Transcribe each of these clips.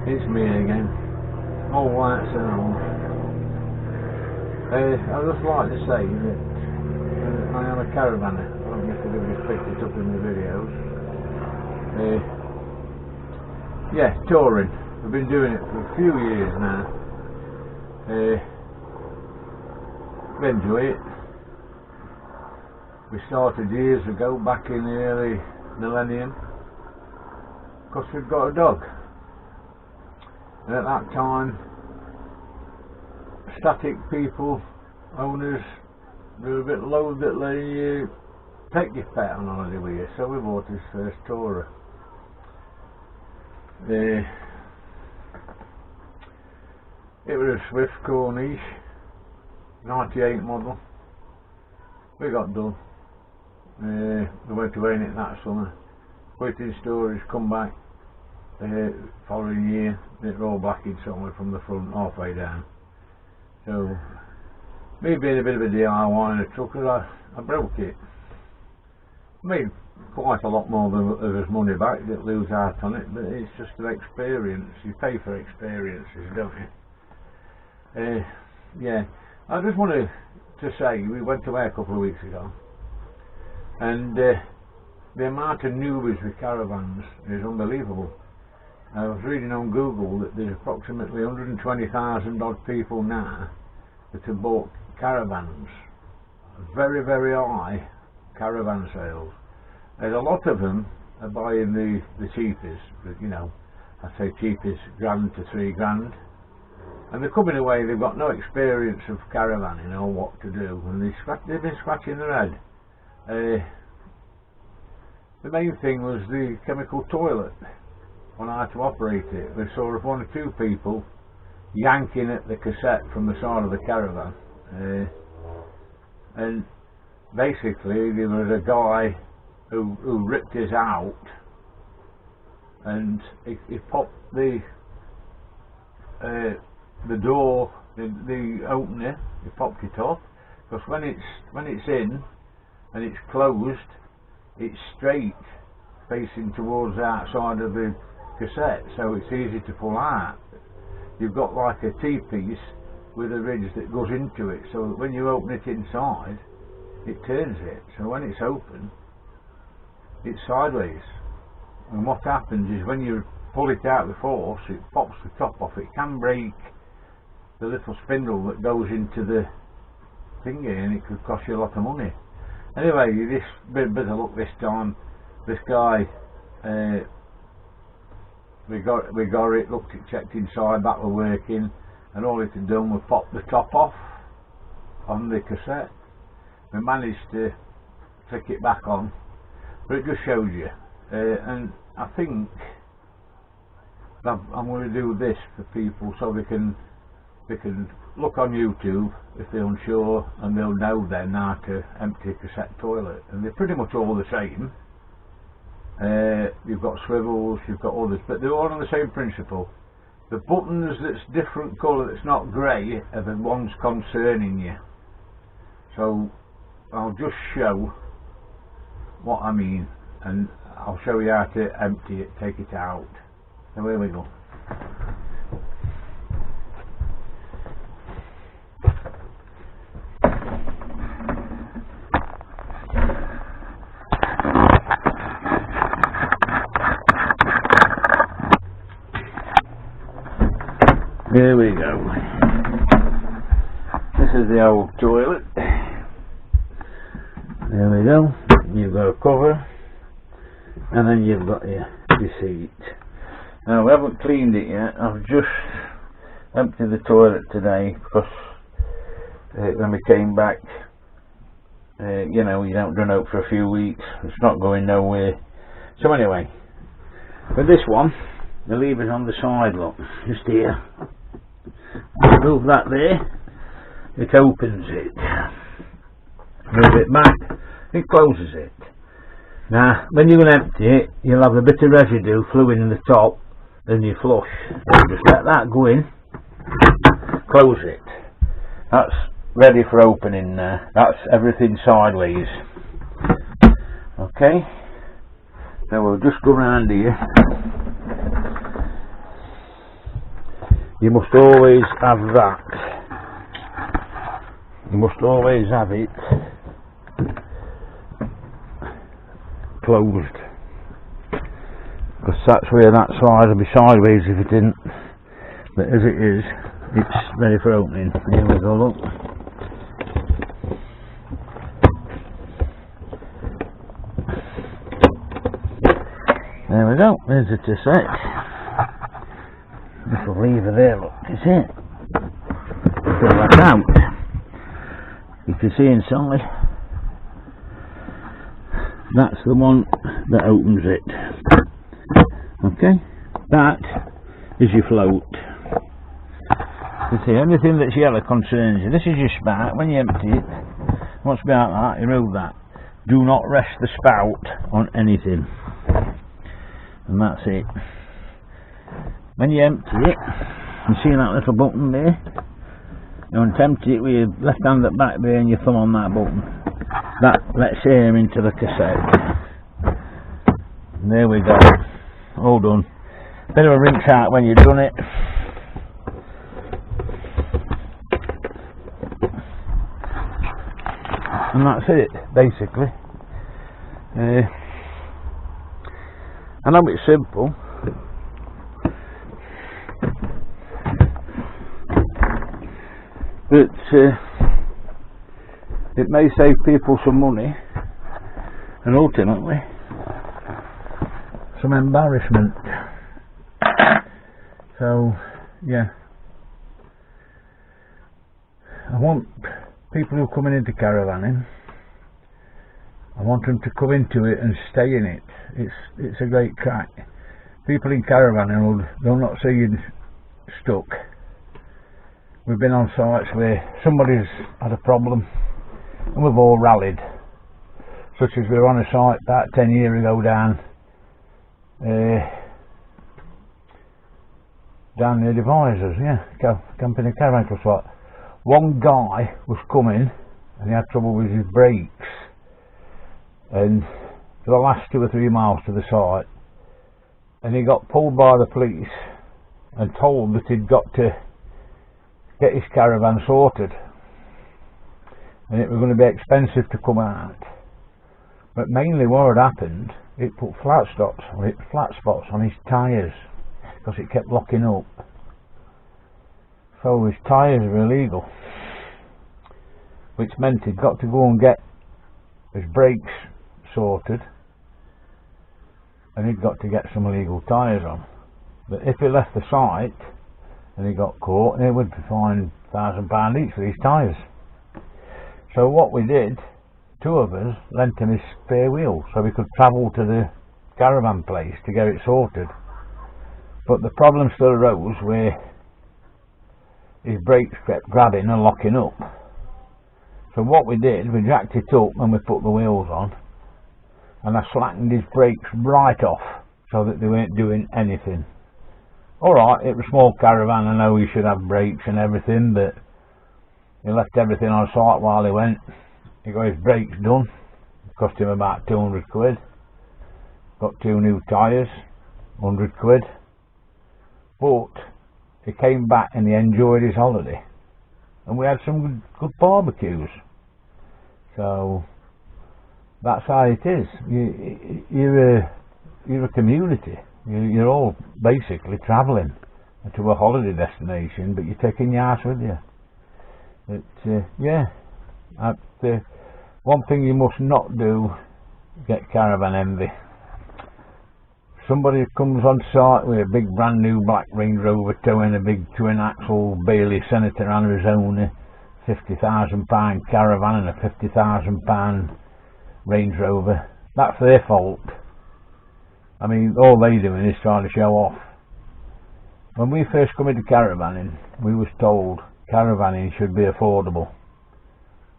It's me again. All white sound. I'd just like to say that I am a caravanner. I don't know if you've picked it up in the videos. Yeah, touring. I've been doing it for a few years now. I enjoy it. We started years ago, back in the early millennium, because we've got a dog. And at that time, static people, owners, they were a bit loath that let you take your pet on holiday with you, so we bought his first tourer. It was a Swift Corniche, 98 model. We got done. We went away in it that summer, put it in storage, come back following year, it rolled back in somewhere from the front halfway down. So me being a bit of a DIY in a truck, I broke it. Made quite a lot more of his money back, didn't lose out on it, but it's just an experience. You pay for experiences, don't you? Yeah, I just wanted to say, we went away a couple of weeks ago, and the amount of newbies with caravans is unbelievable. I was reading on Google that there's approximately 120,000 odd people now that have bought caravans. Very, very high caravan sales. There's a lot of them are buying the cheapest, you know, I say cheapest, £1,000 to £3,000. And they're coming away, they've got no experience of caravanning or what to do, and they've been scratching their head. The main thing was the chemical toilet, on how to operate it. We saw one or two people yanking at the cassette from the side of the caravan, and basically there was a guy who ripped his out, and he popped the door, the opener, he popped it off, because when it's in and it's closed, it's straight facing towards the outside of the cassette, so it's easy to pull out. You've got like a T-piece with a ridge that goes into it, so that when you open it inside, it turns it, so when it's open, it's sideways. And what happens is when you pull it out with force, it pops the top off. It can break the little spindle that goes into the thingy, and it could cost you a lot of money. Anyway, this bit of luck this time. This guy, we got it, looked it, checked inside, that were working, and all it had done was pop the top off on the cassette. We managed to flick it back on, but it just shows you. And I think I'm going to do this for people so they can look on YouTube if they're unsure, and they'll know then how to empty a cassette toilet. And they're pretty much all the same. You've got swivels, you've got others, but they're all on the same principle. The buttons that's different colour, that's not grey, are the ones concerning you. So I'll just show what I mean, and I'll show you how to empty it, take it out. So here we go. Here we go. This is the old toilet. There we go. You've got a cover, and then you've got your seat. Now we haven't cleaned it yet. I've just emptied the toilet today because when we came back, you know, you don't run out for a few weeks. It's not going nowhere. So anyway, with this one, the lever's on the side, look, just here. Move that there, it opens it. Move it back, it closes it. Now, when you're going to empty it, you'll have a bit of residue fluid in the top, and you flush. So just let that go in, close it. That's ready for opening there. That's everything sideways. Okay, so we'll just go around here. you must always have that. You must always have it closed, because that's where that slide will be sideways if it didn't. But as it is, it's ready for opening. Here we go, look. There we go, there's the cassette. Little lever there, look, you see it? Pull that out. You can see inside. That's the one that opens it. Okay, that is your float. You see, anything that's yellow concerns you. This is your spout. When you empty it, once behind that, you remove that. Do not rest the spout on anything. And that's it. When you empty it, you see that little button there? You want to empty it with your left hand at the back there and your thumb on that button. That lets air into the cassette. And there we go. All done. Bit of a rinse out when you've done it. And that's it, basically. I know it's simple, but it may save people some money and ultimately some embarrassment. So yeah, I want people who are coming into caravanning, I want them to come into it and stay in it. It's a great crack. People in caravanning they'll not see you stuck. We've been on sites where somebody's had a problem and we've all rallied, such as we were on a site about 10 years ago down near Devisers, camping a caravan club site. One guy was coming and he had trouble with his brakes, and for the last 2 or 3 miles to the site, and he got pulled by the police and told that he'd got to get his caravan sorted and it was going to be expensive to come out. But mainly what had happened, it put flat spots on his tyres because it kept locking up. So his tyres were illegal, which meant he'd got to go and get his brakes sorted and he'd got to get some illegal tyres on. But if he left the site and he got caught, he would be fined £1,000 each for these tyres. So what we did, 2 of us lent him his spare wheel so we could travel to the caravan place to get it sorted. But the problem still arose where his brakes kept grabbing and locking up. So what we did, we jacked it up and we put the wheels on, and I slackened his brakes right off so that they weren't doing anything. Alright, it was a small caravan, I know he should have brakes and everything, but he left everything on site while he went. He got his brakes done, it cost him about 200 quid. Got 2 new tyres, 100 quid. But he came back and he enjoyed his holiday, and we had some good barbecues. So that's how it is. You're a community. You're all basically travelling to a holiday destination, but you're taking your ass with you. One thing you must not do, get caravan envy. Somebody comes on site with a big brand new black Range Rover towing a big twin axle Bailey Senator Arizona £50,000 caravan and a £50,000 Range Rover. That's their fault. I mean, all they're doing is trying to show off. When we first come into caravanning, we was told caravanning should be affordable.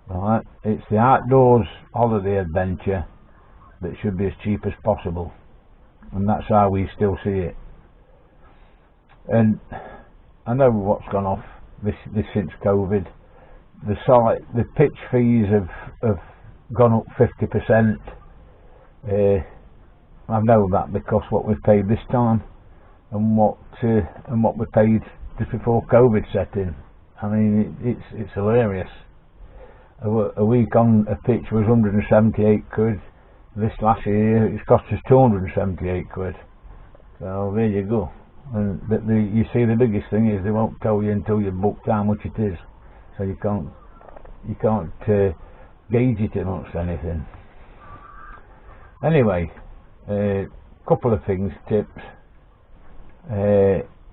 Right? It's the outdoors holiday adventure that should be as cheap as possible, and that's how we still see it. And I know what's gone off this since COVID. The pitch fees have gone up 50%. I know that because what we've paid this time and what we paid just before COVID set in. I mean, it's hilarious. A week on a pitch was 178 quid. This last year it's cost us 278 quid. So there you go. And you see, the biggest thing is they won't tell you until you've booked how much it is. So you can't gauge it amongst anything. Anyway, couple of things, tips.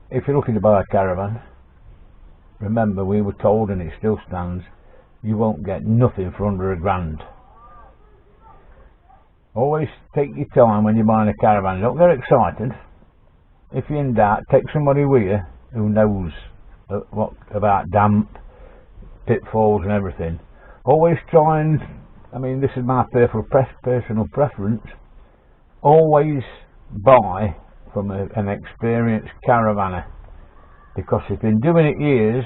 If you're looking to buy a caravan, remember we were told, and it still stands, you won't get nothing for under £1,000. Always take your time when you're buying a caravan. Don't get excited. If you're in doubt, take somebody with you who knows what about damp, pitfalls and everything. Always try and, I mean, this is my personal preference, always buy from an experienced caravaner, because if you've been doing it years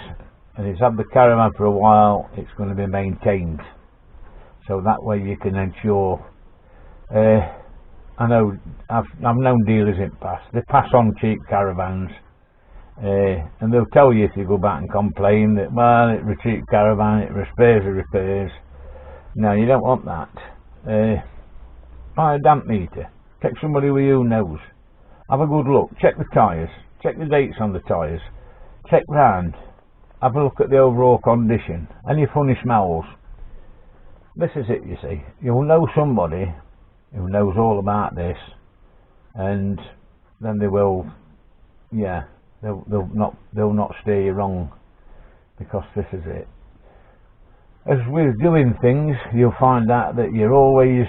and he's had the caravan for a while, it's going to be maintained, so that way you can ensure. I know I've known dealers in the past, they pass on cheap caravans, and they'll tell you if you go back and complain that, well, it was a cheap caravan, it repairs. No, you don't want that. Buy a damp meter, take somebody with you who knows, have a good look, check the tyres, check the dates on the tyres, check round, have a look at the overall condition, any funny smells. This is it, you see, you'll know somebody who knows all about this, and then they will, yeah, they'll not steer you wrong, because this is it. As with doing things, you'll find out that you're always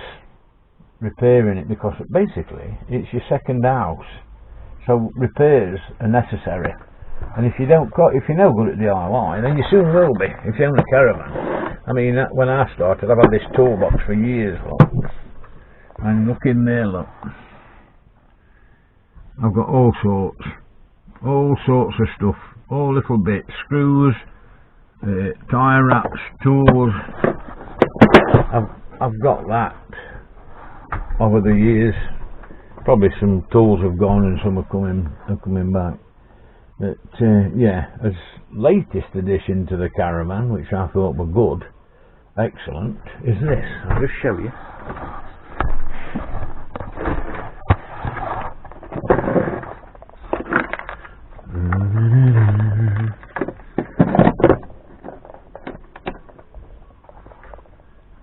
repairing it, because basically it's your second house, so repairs are necessary. And if you're no good at DIY, then you soon will be if you own a caravan. I mean, when I started, I've had this toolbox for years, look. And look in there, look. I've got all sorts of stuff, all little bits, screws, tyre wraps, tools. I've got that over the years. Probably some tools have gone and some are coming back. But yeah, as latest addition to the caravan, which I thought were good, excellent, is this. I'll just show you.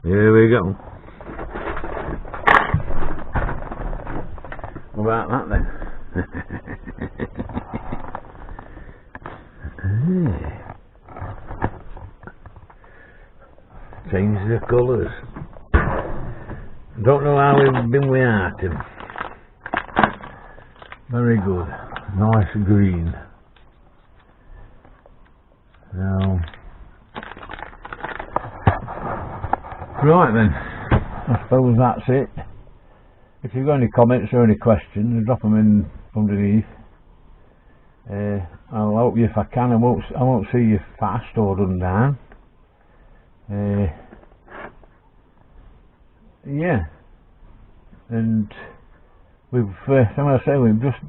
Here we go. What about that then? Change the colours. Don't know how we've been without him. Very good. Nice green. Now, right then, I suppose that's it. If you've got any comments or any questions, drop them in underneath. I'll help you if I can. I won't see you fast or done down. Yeah, and we've just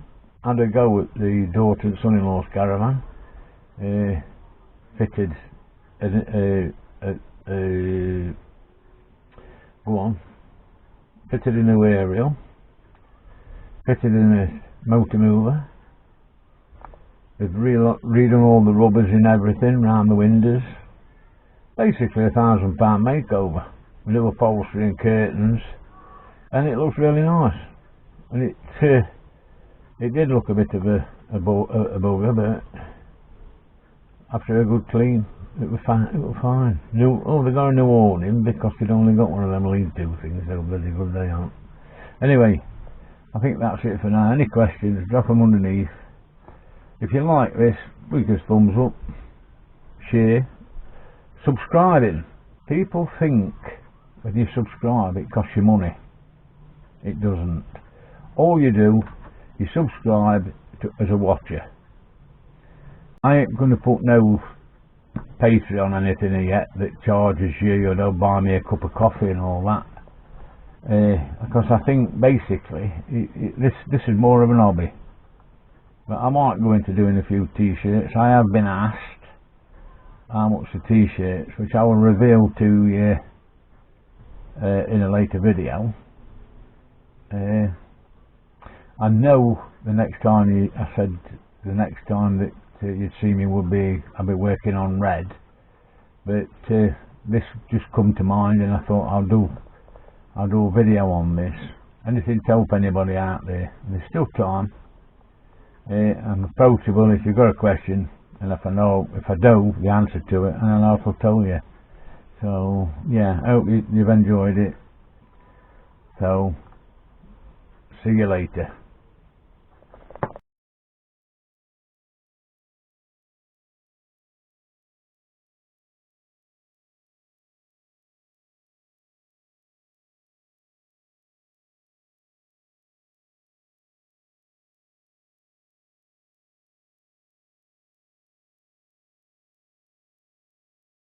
had a go at the daughter and son-in-law's caravan. Fitted fitted a new aerial, fitted in a motor mover. They've redone all the rubbers and everything round the windows. Basically a £1,000 makeover, with new upholstery and curtains, and it looks really nice. And it did look a bit of a bugger, but after a good clean, it was fine. They got a new awning because they'd only got one of them lean-to things. So bloody good they aren't. Anyway, I think that's it for now. Any questions, drop them underneath. If you like this, give us thumbs up, share, subscribing. People think when you subscribe it costs you money. It doesn't. All you do, you subscribe as a watcher. I ain't going to put no Patreon on anything yet that charges you, don't buy me a cup of coffee and all that. Because I think basically this is more of an hobby. but I might go into doing a few t-shirts. I have been asked how much the t-shirts, which I will reveal to you in a later video. I know the next time I said the next time that you'd see me would be I'll be working on red, but this just come to mind, and I thought I'll do a video on this. Anything to help anybody out there. And there's still time. I'm approachable if you've got a question, and if I know the answer to it, and then I'll tell you. So yeah, I hope you've enjoyed it. So see you later.